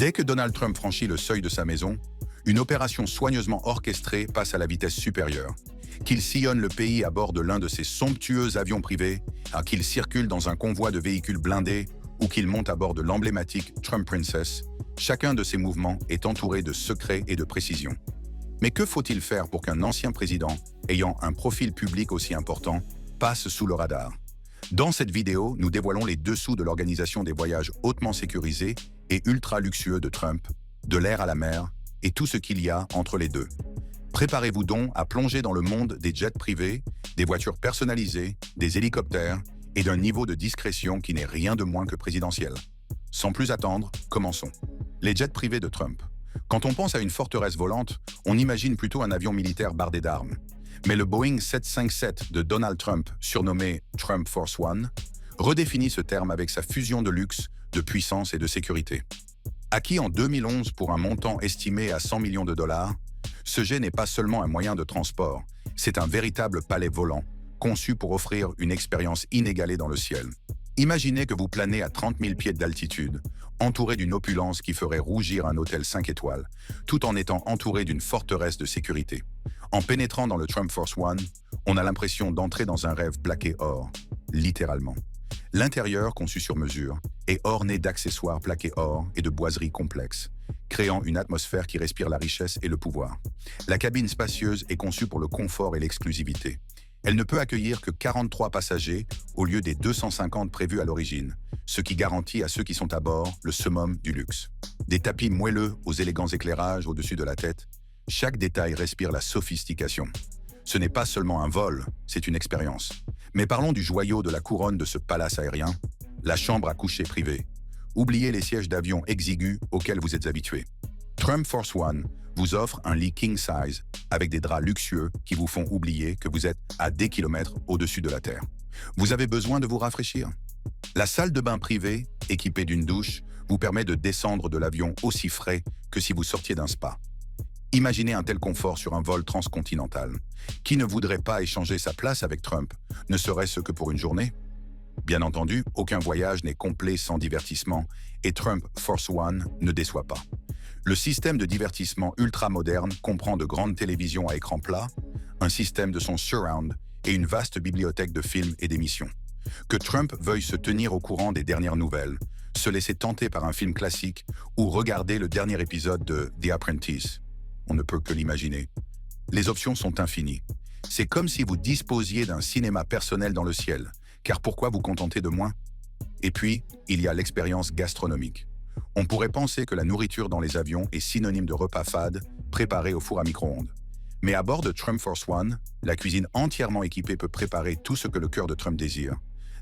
Dès que Donald Trump franchit le seuil de sa maison, une opération soigneusement orchestrée passe à la vitesse supérieure. Qu'il sillonne le pays à bord de l'un de ses somptueux avions privés, qu'il circule dans un convoi de véhicules blindés ou qu'il monte à bord de l'emblématique Trump Princess, chacun de ces mouvements est entouré de secrets et de précision. Mais que faut-il faire pour qu'un ancien président, ayant un profil public aussi important, passe sous le radar? Dans cette vidéo, nous dévoilons les dessous de l'organisation des voyages hautement sécurisés et ultra luxueux de Trump, de l'air à la mer et tout ce qu'il y a entre les deux. Préparez-vous donc à plonger dans le monde des jets privés, des voitures personnalisées, des hélicoptères et d'un niveau de discrétion qui n'est rien de moins que présidentiel. Sans plus attendre, commençons. Les jets privés de Trump. Quand on pense à une forteresse volante, on imagine plutôt un avion militaire bardé d'armes. Mais le Boeing 757 de Donald Trump, surnommé Trump Force One, redéfinit ce terme avec sa fusion de luxe, de puissance et de sécurité. Acquis en 2011 pour un montant estimé à 100 millions de dollars, ce jet n'est pas seulement un moyen de transport, c'est un véritable palais volant, conçu pour offrir une expérience inégalée dans le ciel. Imaginez que vous planez à 30 000 pieds d'altitude, entouré d'une opulence qui ferait rougir un hôtel 5 étoiles, tout en étant entouré d'une forteresse de sécurité. En pénétrant dans le Trump Force One, on a l'impression d'entrer dans un rêve plaqué or, littéralement. L'intérieur, conçu sur mesure, est orné d'accessoires plaqués or et de boiseries complexes, créant une atmosphère qui respire la richesse et le pouvoir. La cabine spacieuse est conçue pour le confort et l'exclusivité. Elle ne peut accueillir que 43 passagers au lieu des 250 prévus à l'origine, ce qui garantit à ceux qui sont à bord le summum du luxe. Des tapis moelleux aux élégants éclairages au-dessus de la tête, chaque détail respire la sophistication. Ce n'est pas seulement un vol, c'est une expérience. Mais parlons du joyau de la couronne de ce palace aérien, la chambre à coucher privée. Oubliez les sièges d'avion exigus auxquels vous êtes habitués. Trump Force One vous offre un lit king size avec des draps luxueux qui vous font oublier que vous êtes à des kilomètres au-dessus de la Terre. Vous avez besoin de vous rafraîchir. La salle de bain privée, équipée d'une douche, vous permet de descendre de l'avion aussi frais que si vous sortiez d'un spa. Imaginez un tel confort sur un vol transcontinental. Qui ne voudrait pas échanger sa place avec Trump, ne serait-ce que pour une journée? Bien entendu, aucun voyage n'est complet sans divertissement et Trump Force One ne déçoit pas. Le système de divertissement ultra-moderne comprend de grandes télévisions à écran plat, un système de son surround et une vaste bibliothèque de films et d'émissions. Que Trump veuille se tenir au courant des dernières nouvelles, se laisser tenter par un film classique ou regarder le dernier épisode de The Apprentice, on ne peut que l'imaginer. Les options sont infinies. C'est comme si vous disposiez d'un cinéma personnel dans le ciel, car pourquoi vous contenter de moins? Et puis, il y a l'expérience gastronomique. On pourrait penser que la nourriture dans les avions est synonyme de repas fade, préparé au four à micro-ondes. Mais à bord de Trump Force One, la cuisine entièrement équipée peut préparer tout ce que le cœur de Trump désire.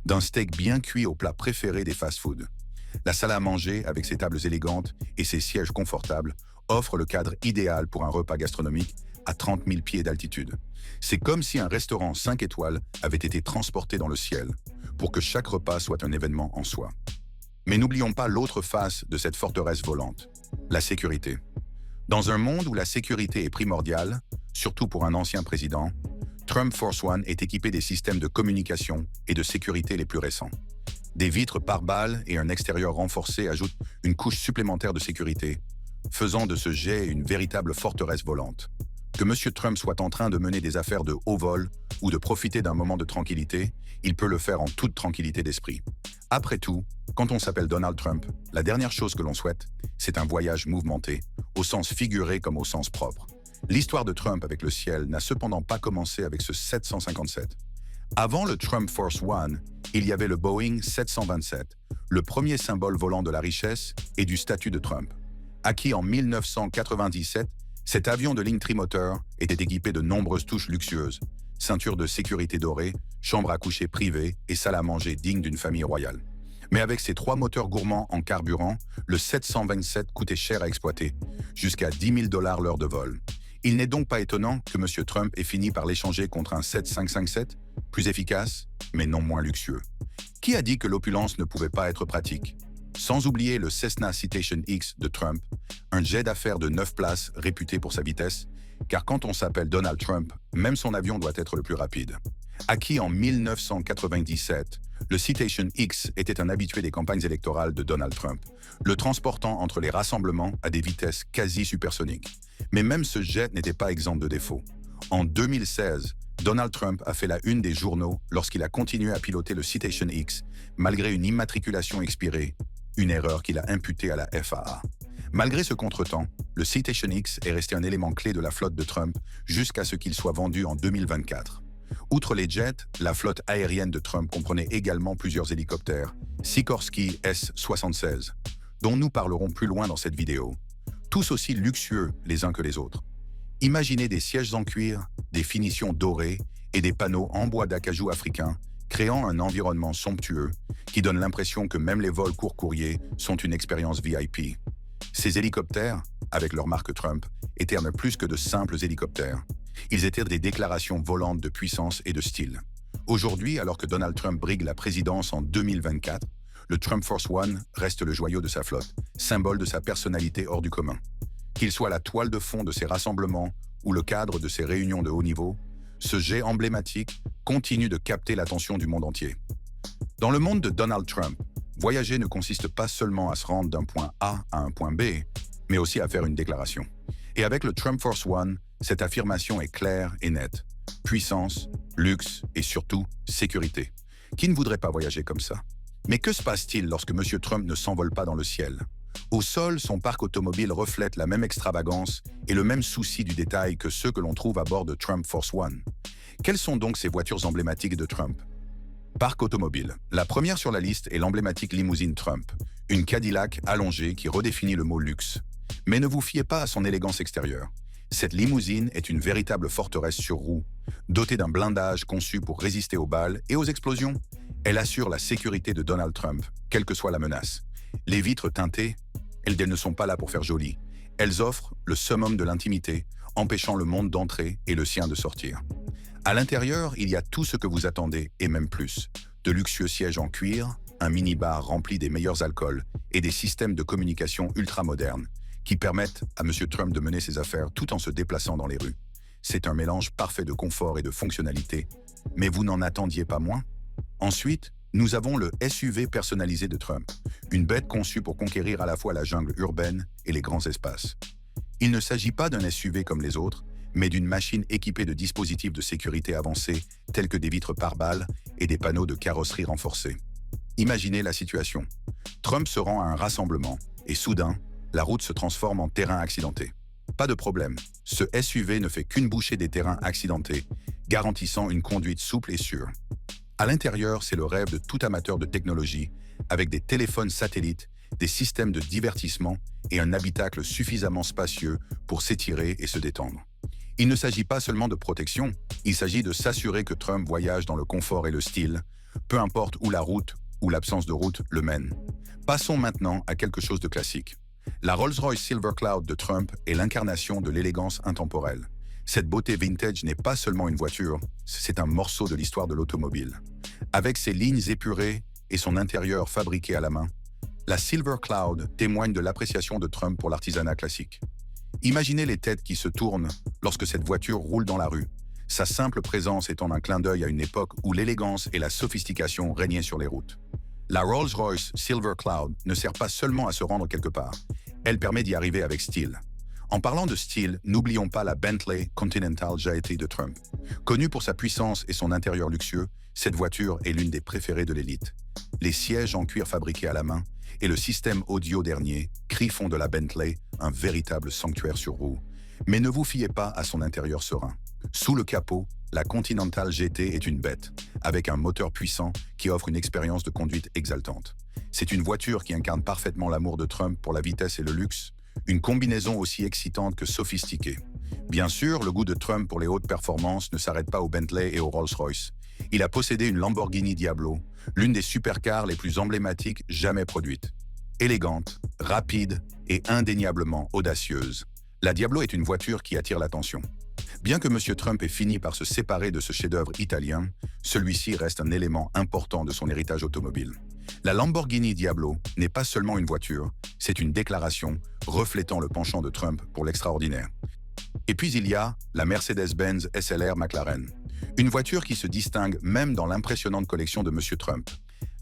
D'un steak bien cuit au plat préféré des fast-foods. La salle à manger, avec ses tables élégantes et ses sièges confortables, offre le cadre idéal pour un repas gastronomique à 30 000 pieds d'altitude. C'est comme si un restaurant 5 étoiles avait été transporté dans le ciel, pour que chaque repas soit un événement en soi. Mais n'oublions pas l'autre face de cette forteresse volante, la sécurité. Dans un monde où la sécurité est primordiale, surtout pour un ancien président, Trump Force One est équipé des systèmes de communication et de sécurité les plus récents. Des vitres pare-balles et un extérieur renforcé ajoutent une couche supplémentaire de sécurité, faisant de ce jet une véritable forteresse volante. Que M. Trump soit en train de mener des affaires de haut vol ou de profiter d'un moment de tranquillité, il peut le faire en toute tranquillité d'esprit. Après tout, quand on s'appelle Donald Trump, la dernière chose que l'on souhaite, c'est un voyage mouvementé, au sens figuré comme au sens propre. L'histoire de Trump avec le ciel n'a cependant pas commencé avec ce 757. Avant le Trump Force One, il y avait le Boeing 727, le premier symbole volant de la richesse et du statut de Trump. Acquis en 1997, cet avion de ligne trimoteur était équipé de nombreuses touches luxueuses, ceinture de sécurité dorée, chambre à coucher privée et salle à manger digne d'une famille royale. Mais avec ses 3 moteurs gourmands en carburant, le 727 coûtait cher à exploiter, jusqu'à 10 000 $ l'heure de vol. Il n'est donc pas étonnant que M. Trump ait fini par l'échanger contre un 7557, plus efficace, mais non moins luxueux. Qui a dit que l'opulence ne pouvait pas être pratique? Sans oublier le Cessna Citation X de Trump, un jet d'affaires de 9 places réputé pour sa vitesse, car quand on s'appelle Donald Trump, même son avion doit être le plus rapide. Acquis en 1997, Le Citation X était un habitué des campagnes électorales de Donald Trump, le transportant entre les rassemblements à des vitesses quasi supersoniques. Mais même ce jet n'était pas exempt de défauts. En 2016, Donald Trump a fait la une des journaux lorsqu'il a continué à piloter le Citation X, malgré une immatriculation expirée, une erreur qu'il a imputée à la FAA. Malgré ce contretemps, le Citation X est resté un élément clé de la flotte de Trump jusqu'à ce qu'il soit vendu en 2024. Outre les jets, la flotte aérienne de Trump comprenait également plusieurs hélicoptères, Sikorsky S-76, dont nous parlerons plus loin dans cette vidéo, tous aussi luxueux les uns que les autres. Imaginez des sièges en cuir, des finitions dorées et des panneaux en bois d'acajou africain, créant un environnement somptueux qui donne l'impression que même les vols court courrier sont une expérience VIP. Ces hélicoptères, avec leur marque Trump, étaient plus que de simples hélicoptères. Ils étaient des déclarations volantes de puissance et de style. Aujourd'hui, alors que Donald Trump brigue la présidence en 2024, le Trump Force One reste le joyau de sa flotte, symbole de sa personnalité hors du commun. Qu'il soit la toile de fond de ses rassemblements ou le cadre de ses réunions de haut niveau, ce jet emblématique continue de capter l'attention du monde entier. Dans le monde de Donald Trump, voyager ne consiste pas seulement à se rendre d'un point A à un point B, mais aussi à faire une déclaration. Et avec le Trump Force One, cette affirmation est claire et nette. Puissance, luxe et surtout sécurité. Qui ne voudrait pas voyager comme ça? Mais que se passe-t-il lorsque M. Trump ne s'envole pas dans le ciel? Au sol, son parc automobile reflète la même extravagance et le même souci du détail que ceux que l'on trouve à bord de Trump Force One. Quelles sont donc ces voitures emblématiques de Trump? Parc automobile. La première sur la liste est l'emblématique limousine Trump, une Cadillac allongée qui redéfinit le mot luxe. Mais ne vous fiez pas à son élégance extérieure. Cette limousine est une véritable forteresse sur roues, dotée d'un blindage conçu pour résister aux balles et aux explosions. Elle assure la sécurité de Donald Trump, quelle que soit la menace. Les vitres teintées, elles ne sont pas là pour faire joli. Elles offrent le summum de l'intimité, empêchant le monde d'entrer et le sien de sortir. À l'intérieur, il y a tout ce que vous attendez, et même plus. De luxueux sièges en cuir, un minibar rempli des meilleurs alcools et des systèmes de communication ultra-modernes qui permettent à M. Trump de mener ses affaires tout en se déplaçant dans les rues. C'est un mélange parfait de confort et de fonctionnalité, mais vous n'en attendiez pas moins? Ensuite, nous avons le SUV personnalisé de Trump, une bête conçue pour conquérir à la fois la jungle urbaine et les grands espaces. Il ne s'agit pas d'un SUV comme les autres, mais d'une machine équipée de dispositifs de sécurité avancés tels que des vitres pare-balles et des panneaux de carrosserie renforcés. Imaginez la situation. Trump se rend à un rassemblement et soudain, la route se transforme en terrain accidenté. Pas de problème, ce SUV ne fait qu'une bouchée des terrains accidentés, garantissant une conduite souple et sûre. À l'intérieur, c'est le rêve de tout amateur de technologie, avec des téléphones satellites, des systèmes de divertissement et un habitacle suffisamment spacieux pour s'étirer et se détendre. Il ne s'agit pas seulement de protection, il s'agit de s'assurer que Trump voyage dans le confort et le style, peu importe où la route ou l'absence de route le mène. Passons maintenant à quelque chose de classique. La Rolls-Royce Silver Cloud de Trump est l'incarnation de l'élégance intemporelle. Cette beauté vintage n'est pas seulement une voiture, c'est un morceau de l'histoire de l'automobile. Avec ses lignes épurées et son intérieur fabriqué à la main, la Silver Cloud témoigne de l'appréciation de Trump pour l'artisanat classique. Imaginez les têtes qui se tournent lorsque cette voiture roule dans la rue, sa simple présence étant un clin d'œil à une époque où l'élégance et la sophistication régnaient sur les routes. La Rolls-Royce Silver Cloud ne sert pas seulement à se rendre quelque part, elle permet d'y arriver avec style. En parlant de style, n'oublions pas la Bentley Continental GT de Trump. Connue pour sa puissance et son intérieur luxueux, cette voiture est l'une des préférées de l'élite. Les sièges en cuir fabriqués à la main et le système audio dernier cri font de la Bentley un véritable sanctuaire sur roues. Mais ne vous fiez pas à son intérieur serein. Sous le capot, la Continental GT est une bête, avec un moteur puissant qui offre une expérience de conduite exaltante. C'est une voiture qui incarne parfaitement l'amour de Trump pour la vitesse et le luxe, une combinaison aussi excitante que sophistiquée. Bien sûr, le goût de Trump pour les hautes performances ne s'arrête pas au Bentley et au Rolls-Royce. Il a possédé une Lamborghini Diablo, l'une des supercars les plus emblématiques jamais produites. Élégante, rapide et indéniablement audacieuse, la Diablo est une voiture qui attire l'attention. Bien que M. Trump ait fini par se séparer de ce chef-d'œuvre italien, celui-ci reste un élément important de son héritage automobile. La Lamborghini Diablo n'est pas seulement une voiture, c'est une déclaration reflétant le penchant de Trump pour l'extraordinaire. Et puis il y a la Mercedes-Benz SLR McLaren, une voiture qui se distingue même dans l'impressionnante collection de M. Trump.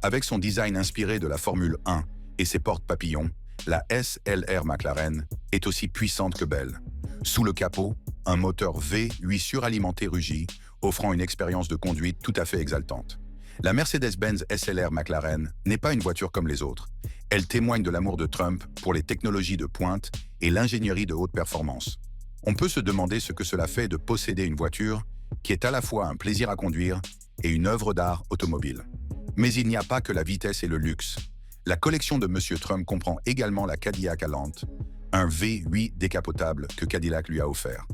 Avec son design inspiré de la Formule 1 et ses portes papillons, la SLR McLaren est aussi puissante que belle. Sous le capot, un moteur V8 suralimenté rugit, offrant une expérience de conduite tout à fait exaltante. La Mercedes-Benz SLR McLaren n'est pas une voiture comme les autres. Elle témoigne de l'amour de Trump pour les technologies de pointe et l'ingénierie de haute performance. On peut se demander ce que cela fait de posséder une voiture qui est à la fois un plaisir à conduire et une œuvre d'art automobile. Mais il n'y a pas que la vitesse et le luxe. La collection de M. Trump comprend également la Cadillac Allante, un V8 décapotable que Cadillac lui a offert.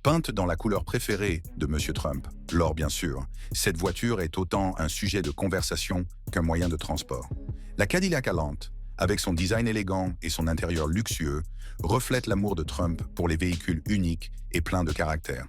Peinte dans la couleur préférée de M. Trump, l'or bien sûr, cette voiture est autant un sujet de conversation qu'un moyen de transport. La Cadillac Allante, avec son design élégant et son intérieur luxueux, reflète l'amour de Trump pour les véhicules uniques et pleins de caractère.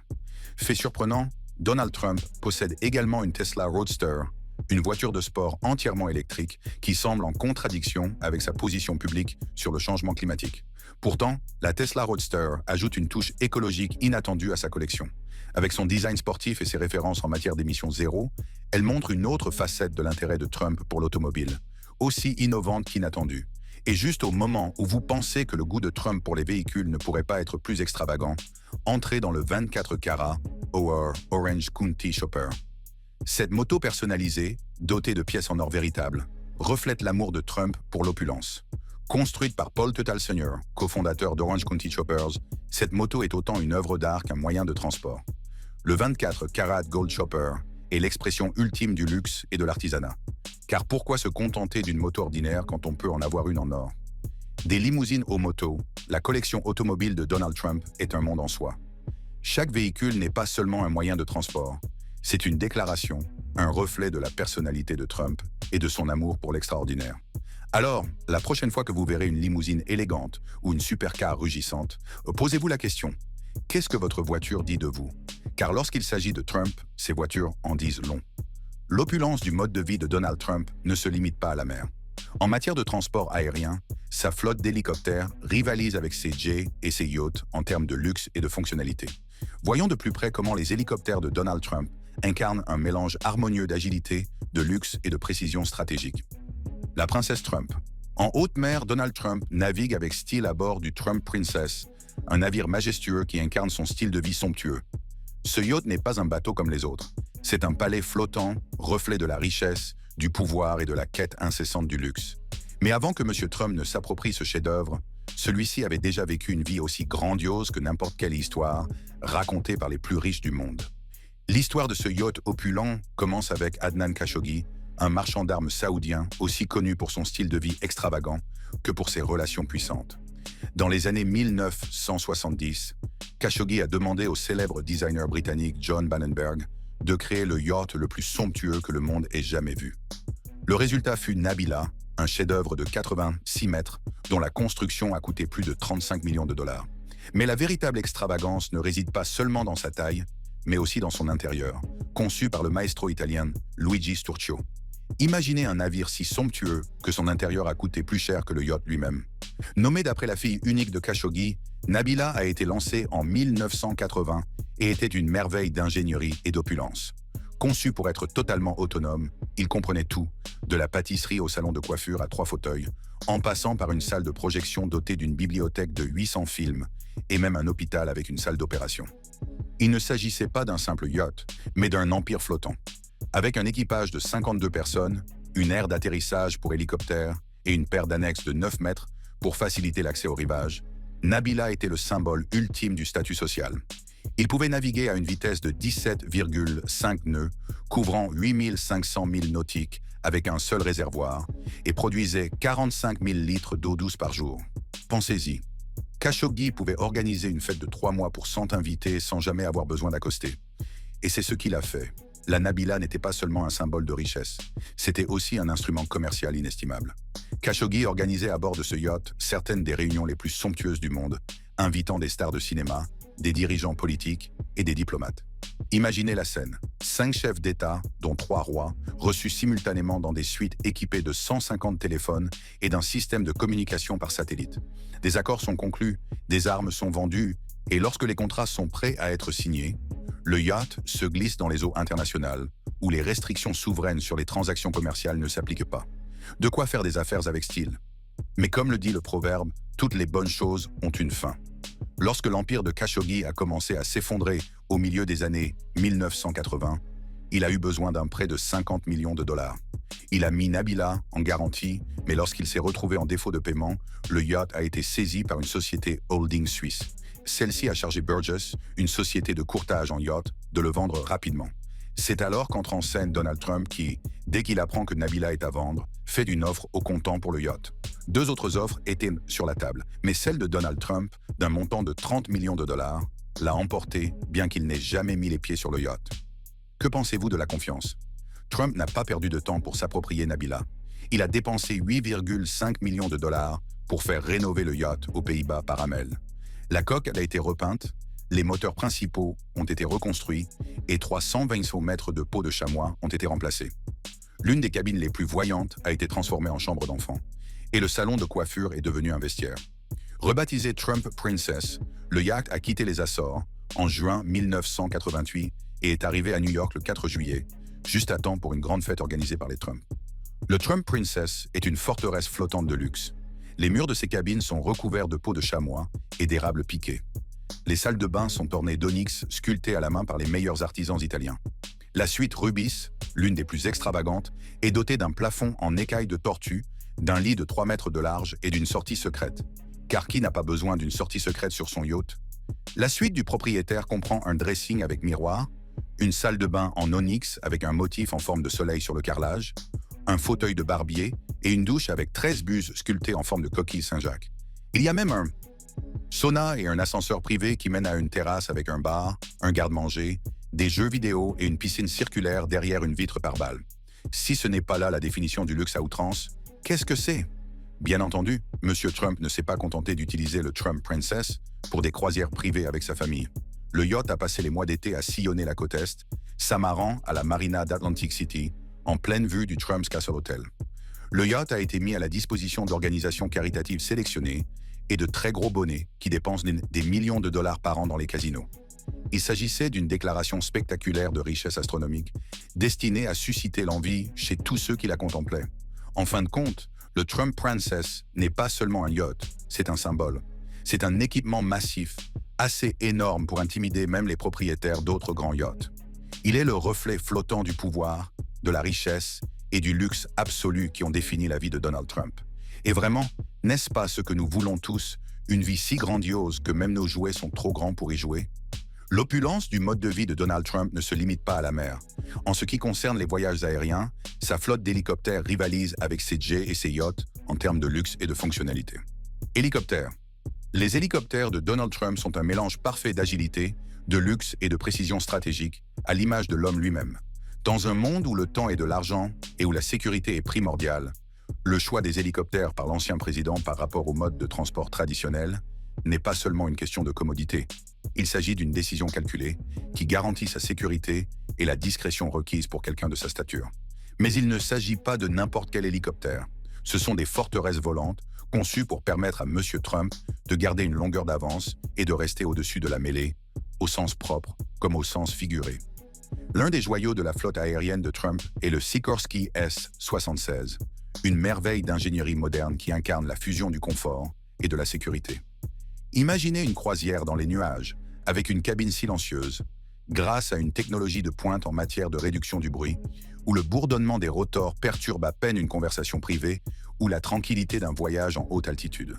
Fait surprenant, Donald Trump possède également une Tesla Roadster, une voiture de sport entièrement électrique qui semble en contradiction avec sa position publique sur le changement climatique. Pourtant, la Tesla Roadster ajoute une touche écologique inattendue à sa collection. Avec son design sportif et ses références en matière d'émissions zéro, elle montre une autre facette de l'intérêt de Trump pour l'automobile, aussi innovante qu'inattendue. Et juste au moment où vous pensez que le goût de Trump pour les véhicules ne pourrait pas être plus extravagant, entrez dans le 24 carats Hour Orange County Chopper. Cette moto personnalisée, dotée de pièces en or véritables, reflète l'amour de Trump pour l'opulence. Construite par Paul Tuttle Sr., cofondateur d'Orange County Choppers, cette moto est autant une œuvre d'art qu'un moyen de transport. Le 24 Carat Gold Chopper est l'expression ultime du luxe et de l'artisanat. Car pourquoi se contenter d'une moto ordinaire quand on peut en avoir une en or? Des limousines aux motos, la collection automobile de Donald Trump est un monde en soi. Chaque véhicule n'est pas seulement un moyen de transport, c'est une déclaration, un reflet de la personnalité de Trump et de son amour pour l'extraordinaire. Alors, la prochaine fois que vous verrez une limousine élégante ou une supercar rugissante, posez-vous la question, qu'est-ce que votre voiture dit de vous? Car lorsqu'il s'agit de Trump, ces voitures en disent long. L'opulence du mode de vie de Donald Trump ne se limite pas à la mer. En matière de transport aérien, sa flotte d'hélicoptères rivalise avec ses jets et ses yachts en termes de luxe et de fonctionnalité. Voyons de plus près comment les hélicoptères de Donald Trump incarnent un mélange harmonieux d'agilité, de luxe et de précision stratégique. La princesse Trump. En haute mer, Donald Trump navigue avec style à bord du Trump Princess, un navire majestueux qui incarne son style de vie somptueux. Ce yacht n'est pas un bateau comme les autres. C'est un palais flottant, reflet de la richesse, du pouvoir et de la quête incessante du luxe. Mais avant que M. Trump ne s'approprie ce chef-d'œuvre, celui-ci avait déjà vécu une vie aussi grandiose que n'importe quelle histoire racontée par les plus riches du monde. L'histoire de ce yacht opulent commence avec Adnan Khashoggi, un marchand d'armes saoudien aussi connu pour son style de vie extravagant que pour ses relations puissantes. Dans les années 1970, Khashoggi a demandé au célèbre designer britannique John Bannenberg de créer le yacht le plus somptueux que le monde ait jamais vu. Le résultat fut Nabila, un chef-d'œuvre de 86 mètres dont la construction a coûté plus de 35 millions de dollars. Mais la véritable extravagance ne réside pas seulement dans sa taille, mais aussi dans son intérieur, conçu par le maestro italien Luigi Sturcio. Imaginez un navire si somptueux que son intérieur a coûté plus cher que le yacht lui-même. Nommée d'après la fille unique de Khashoggi, Nabila a été lancée en 1980 et était une merveille d'ingénierie et d'opulence. Conçu pour être totalement autonome, il comprenait tout, de la pâtisserie au salon de coiffure à 3 fauteuils, en passant par une salle de projection dotée d'une bibliothèque de 800 films et même un hôpital avec une salle d'opération. Il ne s'agissait pas d'un simple yacht, mais d'un empire flottant. Avec un équipage de 52 personnes, une aire d'atterrissage pour hélicoptères et une paire d'annexes de 9 mètres pour faciliter l'accès au rivage, Nabila était le symbole ultime du statut social. Il pouvait naviguer à une vitesse de 17,5 nœuds, couvrant 8500 milles nautiques avec un seul réservoir, et produisait 45 000 litres d'eau douce par jour. Pensez-y, Khashoggi pouvait organiser une fête de 3 mois pour 100 invités sans jamais avoir besoin d'accoster. Et c'est ce qu'il a fait. La Nabila n'était pas seulement un symbole de richesse, c'était aussi un instrument commercial inestimable. Khashoggi organisait à bord de ce yacht certaines des réunions les plus somptueuses du monde, invitant des stars de cinéma, des dirigeants politiques et des diplomates. Imaginez la scène. 5 chefs d'État, dont 3 rois, reçus simultanément dans des suites équipées de 150 téléphones et d'un système de communication par satellite. Des accords sont conclus, des armes sont vendues, et lorsque les contrats sont prêts à être signés, Le yacht se glisse dans les eaux internationales, où les restrictions souveraines sur les transactions commerciales ne s'appliquent pas. De quoi faire des affaires avec style. Mais comme le dit le proverbe, toutes les bonnes choses ont une fin. Lorsque l'empire de Khashoggi a commencé à s'effondrer au milieu des années 1980, il a eu besoin d'un prêt de 50 millions de dollars. Il a mis Nabila en garantie, mais lorsqu'il s'est retrouvé en défaut de paiement, le yacht a été saisi par une société holding suisse. Celle-ci a chargé Burgess, une société de courtage en yacht, de le vendre rapidement. C'est alors qu'entre en scène Donald Trump qui, dès qu'il apprend que Nabila est à vendre, fait une offre au comptant pour le yacht. Deux autres offres étaient sur la table, mais celle de Donald Trump, d'un montant de 30 millions de dollars, l'a emporté bien qu'il n'ait jamais mis les pieds sur le yacht. Que pensez-vous de la confiance? Trump n'a pas perdu de temps pour s'approprier Nabila. Il a dépensé 8,5 millions de dollars pour faire rénover le yacht aux Pays-Bas par Amel. La coque a été repeinte, les moteurs principaux ont été reconstruits et 320 mètres de peau de chamois ont été remplacés. L'une des cabines les plus voyantes a été transformée en chambre d'enfant et le salon de coiffure est devenu un vestiaire. Rebaptisé Trump Princess, le yacht a quitté les Açores en juin 1988 et est arrivé à New York le 4 juillet, juste à temps pour une grande fête organisée par les Trump. Le Trump Princess est une forteresse flottante de luxe. Les murs de ses cabines sont recouverts de peau de chamois et d'érables piqués. Les salles de bain sont ornées d'onyx sculptés à la main par les meilleurs artisans italiens. La suite Rubis, l'une des plus extravagantes, est dotée d'un plafond en écailles de tortue, d'un lit de 3 mètres de large et d'une sortie secrète. Car qui n'a pas besoin d'une sortie secrète sur son yacht? La suite du propriétaire comprend un dressing avec miroir, une salle de bain en onyx avec un motif en forme de soleil sur le carrelage, un fauteuil de barbier et une douche avec 13 buses sculptées en forme de coquille Saint-Jacques. Il y a même un sauna et un ascenseur privé qui mènent à une terrasse avec un bar, un garde-manger, des jeux vidéo et une piscine circulaire derrière une vitre par balle. Si ce n'est pas là la définition du luxe à outrance, qu'est-ce que c'est? Bien entendu, M. Trump ne s'est pas contenté d'utiliser le Trump Princess pour des croisières privées avec sa famille. Le yacht a passé les mois d'été à sillonner la côte Est, s'amarrant à la marina d'Atlantic City, en pleine vue du Trump's Castle Hotel. Le yacht a été mis à la disposition d'organisations caritatives sélectionnées et de très gros bonnets qui dépensent des millions de dollars par an dans les casinos. Il s'agissait d'une déclaration spectaculaire de richesse astronomique, destinée à susciter l'envie chez tous ceux qui la contemplaient. En fin de compte, le Trump Princess n'est pas seulement un yacht, c'est un symbole. C'est un équipement massif, assez énorme pour intimider même les propriétaires d'autres grands yachts. Il est le reflet flottant du pouvoir, de la richesse et du luxe absolu qui ont défini la vie de Donald Trump. Et vraiment, n'est-ce pas ce que nous voulons tous, une vie si grandiose que même nos jouets sont trop grands pour y jouer? L'opulence du mode de vie de Donald Trump ne se limite pas à la mer. En ce qui concerne les voyages aériens, sa flotte d'hélicoptères rivalise avec ses jets et ses yachts en termes de luxe et de fonctionnalité. Hélicoptères. Les hélicoptères de Donald Trump sont un mélange parfait d'agilité, de luxe et de précision stratégique, à l'image de l'homme lui-même. Dans un monde où le temps est de l'argent et où la sécurité est primordiale, le choix des hélicoptères par l'ancien président par rapport au mode de transport traditionnel n'est pas seulement une question de commodité. Il s'agit d'une décision calculée qui garantit sa sécurité et la discrétion requise pour quelqu'un de sa stature. Mais il ne s'agit pas de n'importe quel hélicoptère. Ce sont des forteresses volantes conçues pour permettre à M. Trump de garder une longueur d'avance et de rester au-dessus de la mêlée, au sens propre comme au sens figuré. L'un des joyaux de la flotte aérienne de Trump est le Sikorsky S-76, une merveille d'ingénierie moderne qui incarne la fusion du confort et de la sécurité. Imaginez une croisière dans les nuages, avec une cabine silencieuse, grâce à une technologie de pointe en matière de réduction du bruit, où le bourdonnement des rotors perturbe à peine une conversation privée ou la tranquillité d'un voyage en haute altitude.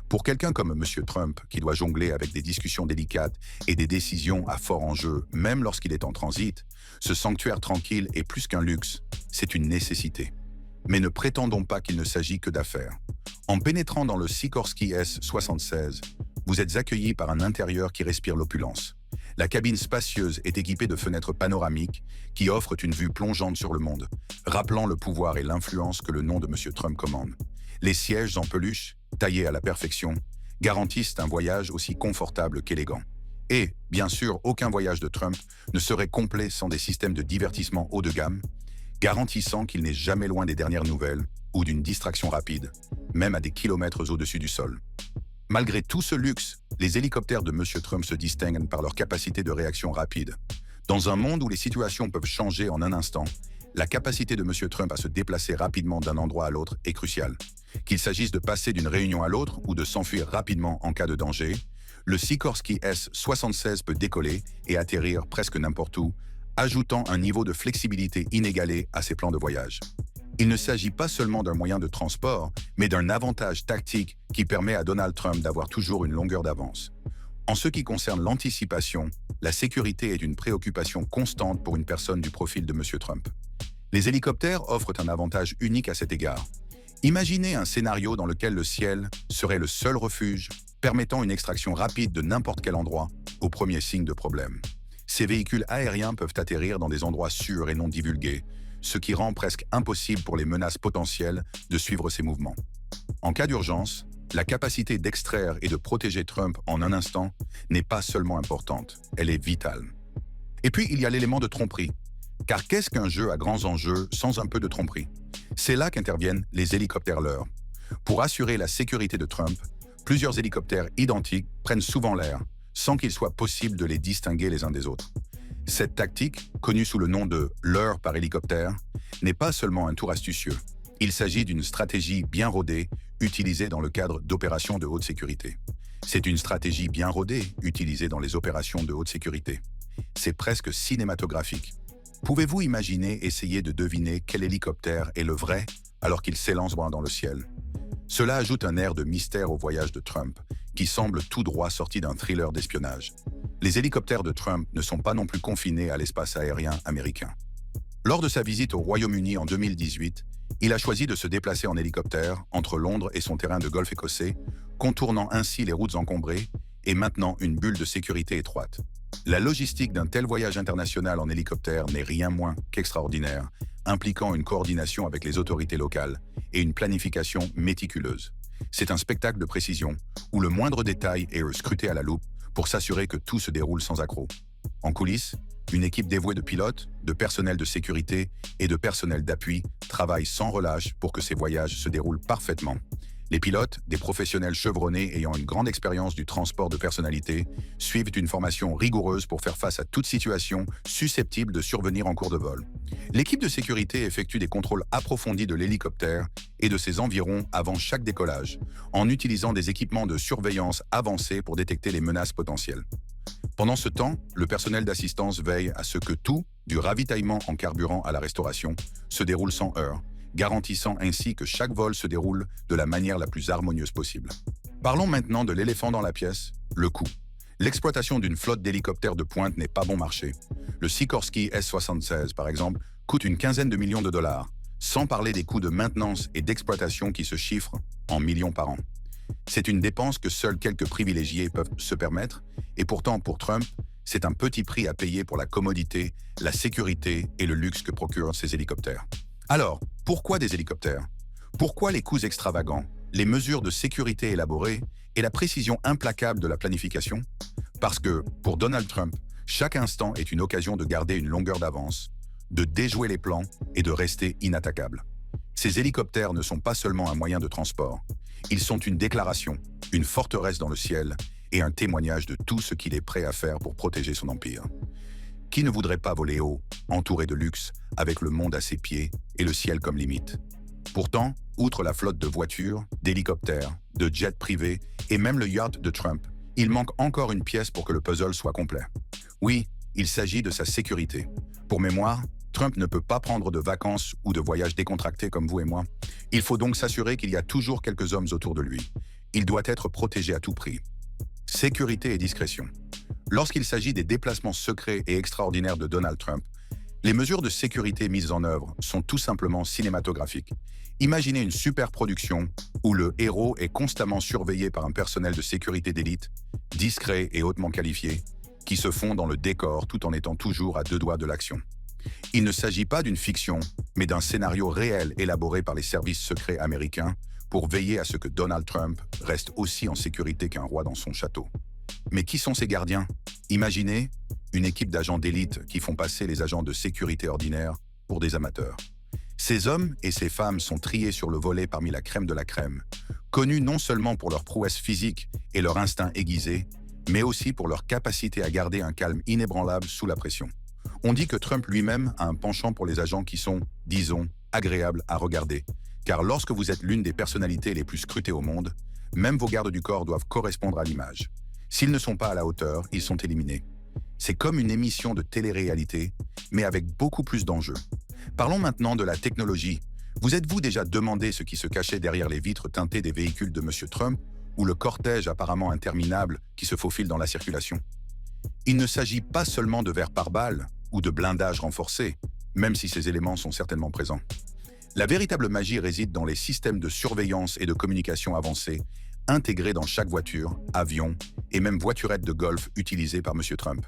Pour quelqu'un comme M. Trump, qui doit jongler avec des discussions délicates et des décisions à fort enjeu, même lorsqu'il est en transit, ce sanctuaire tranquille est plus qu'un luxe, c'est une nécessité. Mais ne prétendons pas qu'il ne s'agit que d'affaires. En pénétrant dans le Sikorsky S-76, vous êtes accueilli par un intérieur qui respire l'opulence. La cabine spacieuse est équipée de fenêtres panoramiques qui offrent une vue plongeante sur le monde, rappelant le pouvoir et l'influence que le nom de M. Trump commande. Les sièges en peluche, taillés à la perfection, garantissent un voyage aussi confortable qu'élégant. Et, bien sûr, aucun voyage de Trump ne serait complet sans des systèmes de divertissement haut de gamme, garantissant qu'il n'est jamais loin des dernières nouvelles ou d'une distraction rapide, même à des kilomètres au-dessus du sol. Malgré tout ce luxe, les hélicoptères de M. Trump se distinguent par leur capacité de réaction rapide. Dans un monde où les situations peuvent changer en un instant, la capacité de M. Trump à se déplacer rapidement d'un endroit à l'autre est cruciale. Qu'il s'agisse de passer d'une réunion à l'autre ou de s'enfuir rapidement en cas de danger, le Sikorsky S-76 peut décoller et atterrir presque n'importe où, ajoutant un niveau de flexibilité inégalé à ses plans de voyage. Il ne s'agit pas seulement d'un moyen de transport, mais d'un avantage tactique qui permet à Donald Trump d'avoir toujours une longueur d'avance. En ce qui concerne l'anticipation, la sécurité est une préoccupation constante pour une personne du profil de M. Trump. Les hélicoptères offrent un avantage unique à cet égard. Imaginez un scénario dans lequel le ciel serait le seul refuge, permettant une extraction rapide de n'importe quel endroit au premier signe de problème. Ces véhicules aériens peuvent atterrir dans des endroits sûrs et non divulgués, ce qui rend presque impossible pour les menaces potentielles de suivre ces mouvements. En cas d'urgence, la capacité d'extraire et de protéger Trump en un instant n'est pas seulement importante, elle est vitale. Et puis, il y a l'élément de tromperie. Car qu'est-ce qu'un jeu à grands enjeux sans un peu de tromperie? C'est là qu'interviennent les hélicoptères leurres. Pour assurer la sécurité de Trump, plusieurs hélicoptères identiques prennent souvent l'air, sans qu'il soit possible de les distinguer les uns des autres. Cette tactique, connue sous le nom de leurre par hélicoptère, n'est pas seulement un tour astucieux. Il s'agit d'une stratégie bien rodée, utilisée dans le cadre d'opérations de haute sécurité. C'est une stratégie bien rodée, utilisée dans les opérations de haute sécurité. C'est presque cinématographique. Pouvez-vous imaginer essayer de deviner quel hélicoptère est le vrai alors qu'il s'élance dans le ciel? Cela ajoute un air de mystère au voyage de Trump, qui semble tout droit sorti d'un thriller d'espionnage. Les hélicoptères de Trump ne sont pas non plus confinés à l'espace aérien américain. Lors de sa visite au Royaume-Uni en 2018, il a choisi de se déplacer en hélicoptère entre Londres et son terrain de golf écossais, contournant ainsi les routes encombrées et maintenant une bulle de sécurité étroite. La logistique d'un tel voyage international en hélicoptère n'est rien moins qu'extraordinaire, impliquant une coordination avec les autorités locales et une planification méticuleuse. C'est un spectacle de précision, où le moindre détail est scruté à la loupe pour s'assurer que tout se déroule sans accroc. En coulisses, une équipe dévouée de pilotes, de personnel de sécurité et de personnel d'appui travaille sans relâche pour que ces voyages se déroulent parfaitement. Les pilotes, des professionnels chevronnés ayant une grande expérience du transport de personnalités, suivent une formation rigoureuse pour faire face à toute situation susceptible de survenir en cours de vol. L'équipe de sécurité effectue des contrôles approfondis de l'hélicoptère et de ses environs avant chaque décollage, en utilisant des équipements de surveillance avancés pour détecter les menaces potentielles. Pendant ce temps, le personnel d'assistance veille à ce que tout, du ravitaillement en carburant à la restauration, se déroule sans heurts, garantissant ainsi que chaque vol se déroule de la manière la plus harmonieuse possible. Parlons maintenant de l'éléphant dans la pièce, le coût. L'exploitation d'une flotte d'hélicoptères de pointe n'est pas bon marché. Le Sikorsky S-76, par exemple, coûte une quinzaine de millions de dollars, sans parler des coûts de maintenance et d'exploitation qui se chiffrent en millions par an. C'est une dépense que seuls quelques privilégiés peuvent se permettre, et pourtant pour Trump, c'est un petit prix à payer pour la commodité, la sécurité et le luxe que procurent ces hélicoptères. Alors, pourquoi des hélicoptères? Pourquoi les coûts extravagants, les mesures de sécurité élaborées et la précision implacable de la planification? Parce que, pour Donald Trump, chaque instant est une occasion de garder une longueur d'avance, de déjouer les plans et de rester inattaquable. Ces hélicoptères ne sont pas seulement un moyen de transport, ils sont une déclaration, une forteresse dans le ciel et un témoignage de tout ce qu'il est prêt à faire pour protéger son empire. Qui ne voudrait pas voler haut, entouré de luxe, avec le monde à ses pieds et le ciel comme limite? Pourtant, outre la flotte de voitures, d'hélicoptères, de jets privés et même le yacht de Trump, il manque encore une pièce pour que le puzzle soit complet. Oui, il s'agit de sa sécurité. Pour mémoire, Trump ne peut pas prendre de vacances ou de voyages décontractés comme vous et moi. Il faut donc s'assurer qu'il y a toujours quelques hommes autour de lui. Il doit être protégé à tout prix. Sécurité et discrétion. Lorsqu'il s'agit des déplacements secrets et extraordinaires de Donald Trump, les mesures de sécurité mises en œuvre sont tout simplement cinématographiques. Imaginez une super production où le héros est constamment surveillé par un personnel de sécurité d'élite, discret et hautement qualifié, qui se fond dans le décor tout en étant toujours à deux doigts de l'action. Il ne s'agit pas d'une fiction, mais d'un scénario réel élaboré par les services secrets américains pour veiller à ce que Donald Trump reste aussi en sécurité qu'un roi dans son château. Mais qui sont ces gardiens? Imaginez une équipe d'agents d'élite qui font passer les agents de sécurité ordinaires pour des amateurs. Ces hommes et ces femmes sont triés sur le volet parmi la crème de la crème, connus non seulement pour leur prouesse physique et leur instinct aiguisé, mais aussi pour leur capacité à garder un calme inébranlable sous la pression. On dit que Trump lui-même a un penchant pour les agents qui sont, disons, agréables à regarder. Car lorsque vous êtes l'une des personnalités les plus scrutées au monde, même vos gardes du corps doivent correspondre à l'image. S'ils ne sont pas à la hauteur, ils sont éliminés. C'est comme une émission de télé-réalité, mais avec beaucoup plus d'enjeux. Parlons maintenant de la technologie. Vous êtes-vous déjà demandé ce qui se cachait derrière les vitres teintées des véhicules de M. Trump ou le cortège apparemment interminable qui se faufile dans la circulation? Il ne s'agit pas seulement de verres pare-balles ou de blindage renforcé, même si ces éléments sont certainement présents. La véritable magie réside dans les systèmes de surveillance et de communication avancés, intégrés dans chaque voiture, avion et même voiturette de golf utilisée par M. Trump.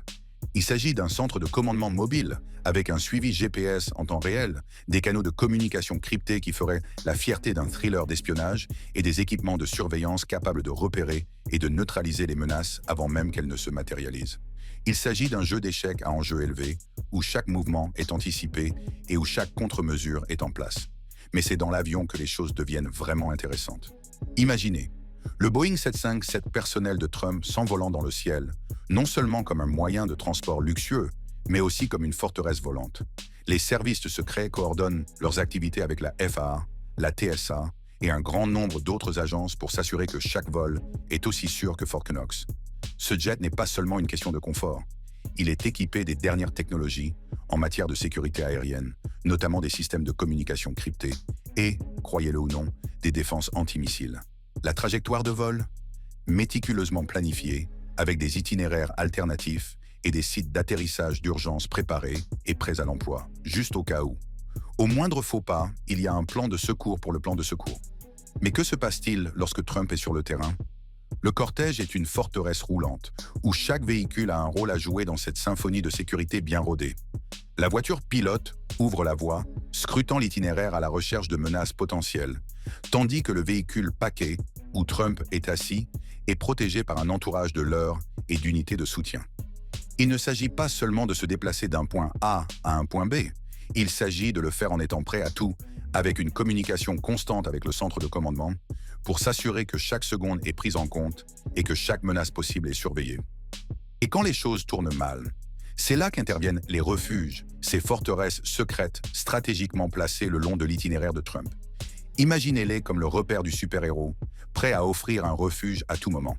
Il s'agit d'un centre de commandement mobile, avec un suivi GPS en temps réel, des canaux de communication cryptés qui feraient la fierté d'un thriller d'espionnage et des équipements de surveillance capables de repérer et de neutraliser les menaces avant même qu'elles ne se matérialisent. Il s'agit d'un jeu d'échecs à enjeu élevé, où chaque mouvement est anticipé et où chaque contre-mesure est en place. Mais c'est dans l'avion que les choses deviennent vraiment intéressantes. Imaginez, le Boeing 757 personnel de Trump s'envolant dans le ciel, non seulement comme un moyen de transport luxueux, mais aussi comme une forteresse volante. Les services secrets coordonnent leurs activités avec la FAA, la TSA et un grand nombre d'autres agences pour s'assurer que chaque vol est aussi sûr que Fort Knox. Ce jet n'est pas seulement une question de confort. Il est équipé des dernières technologies en matière de sécurité aérienne, notamment des systèmes de communication cryptés et, croyez-le ou non, des défenses antimissiles. La trajectoire de vol, méticuleusement planifiée, avec des itinéraires alternatifs et des sites d'atterrissage d'urgence préparés et prêts à l'emploi, juste au cas où. Au moindre faux pas, il y a un plan de secours pour le plan de secours. Mais que se passe-t-il lorsque Trump est sur le terrain? Le cortège est une forteresse roulante, où chaque véhicule a un rôle à jouer dans cette symphonie de sécurité bien rodée. La voiture pilote ouvre la voie, scrutant l'itinéraire à la recherche de menaces potentielles, tandis que le véhicule paquet, où Trump est assis, est protégé par un entourage de leurres et d'unités de soutien. Il ne s'agit pas seulement de se déplacer d'un point A à un point B, il s'agit de le faire en étant prêt à tout, avec une communication constante avec le centre de commandement, pour s'assurer que chaque seconde est prise en compte et que chaque menace possible est surveillée. Et quand les choses tournent mal, c'est là qu'interviennent les refuges, ces forteresses secrètes stratégiquement placées le long de l'itinéraire de Trump. Imaginez-les comme le repère du super-héros, prêt à offrir un refuge à tout moment.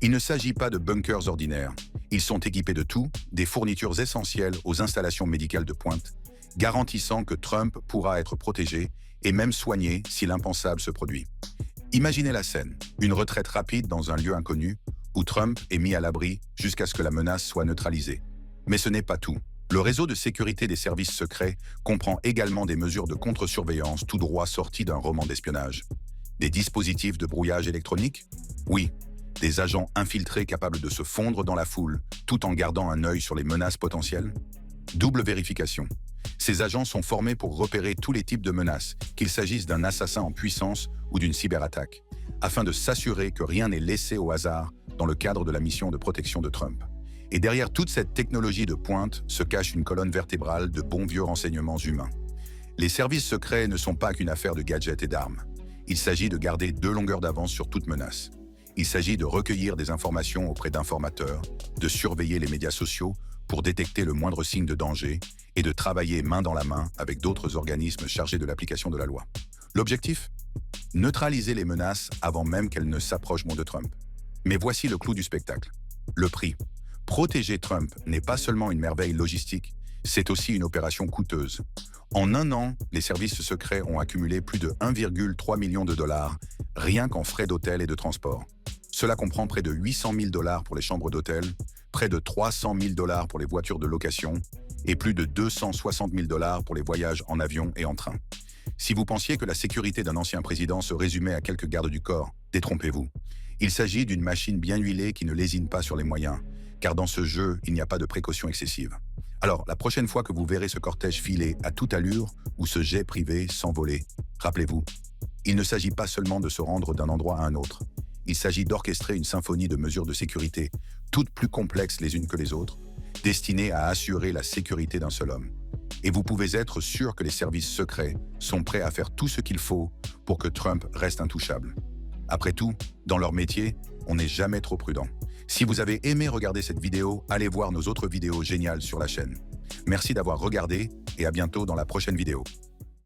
Il ne s'agit pas de bunkers ordinaires. Ils sont équipés de tout, des fournitures essentielles aux installations médicales de pointe, garantissant que Trump pourra être protégé et même soigné si l'impensable se produit. Imaginez la scène, une retraite rapide dans un lieu inconnu, où Trump est mis à l'abri jusqu'à ce que la menace soit neutralisée. Mais ce n'est pas tout. Le réseau de sécurité des services secrets comprend également des mesures de contre-surveillance tout droit sorties d'un roman d'espionnage. Des dispositifs de brouillage électronique? Oui, des agents infiltrés capables de se fondre dans la foule, tout en gardant un œil sur les menaces potentielles? Double vérification. Ces agents sont formés pour repérer tous les types de menaces, qu'il s'agisse d'un assassin en puissance ou d'une cyberattaque, afin de s'assurer que rien n'est laissé au hasard dans le cadre de la mission de protection de Trump. Et derrière toute cette technologie de pointe se cache une colonne vertébrale de bons vieux renseignements humains. Les services secrets ne sont pas qu'une affaire de gadgets et d'armes. Il s'agit de garder 2 longueurs d'avance sur toute menace. Il s'agit de recueillir des informations auprès d'informateurs, de surveiller les médias sociaux pour détecter le moindre signe de danger et de travailler main dans la main avec d'autres organismes chargés de l'application de la loi. L'objectif? Neutraliser les menaces avant même qu'elles ne s'approchent de Trump. Mais voici le clou du spectacle. Le prix. Protéger Trump n'est pas seulement une merveille logistique, c'est aussi une opération coûteuse. En un an, les services secrets ont accumulé plus de 1,3 million de dollars, rien qu'en frais d'hôtel et de transport. Cela comprend près de 800 000 dollars pour les chambres d'hôtel, près de 300 000 dollars pour les voitures de location et plus de 260 000 dollars pour les voyages en avion et en train. Si vous pensiez que la sécurité d'un ancien président se résumait à quelques gardes du corps, détrompez-vous. Il s'agit d'une machine bien huilée qui ne lésine pas sur les moyens, car dans ce jeu, il n'y a pas de précaution excessive. Alors, la prochaine fois que vous verrez ce cortège filer à toute allure ou ce jet privé s'envoler, rappelez-vous, il ne s'agit pas seulement de se rendre d'un endroit à un autre. Il s'agit d'orchestrer une symphonie de mesures de sécurité, toutes plus complexes les unes que les autres, destinées à assurer la sécurité d'un seul homme. Et vous pouvez être sûr que les services secrets sont prêts à faire tout ce qu'il faut pour que Trump reste intouchable. Après tout, dans leur métier, on n'est jamais trop prudent. Si vous avez aimé regarder cette vidéo, allez voir nos autres vidéos géniales sur la chaîne. Merci d'avoir regardé et à bientôt dans la prochaine vidéo.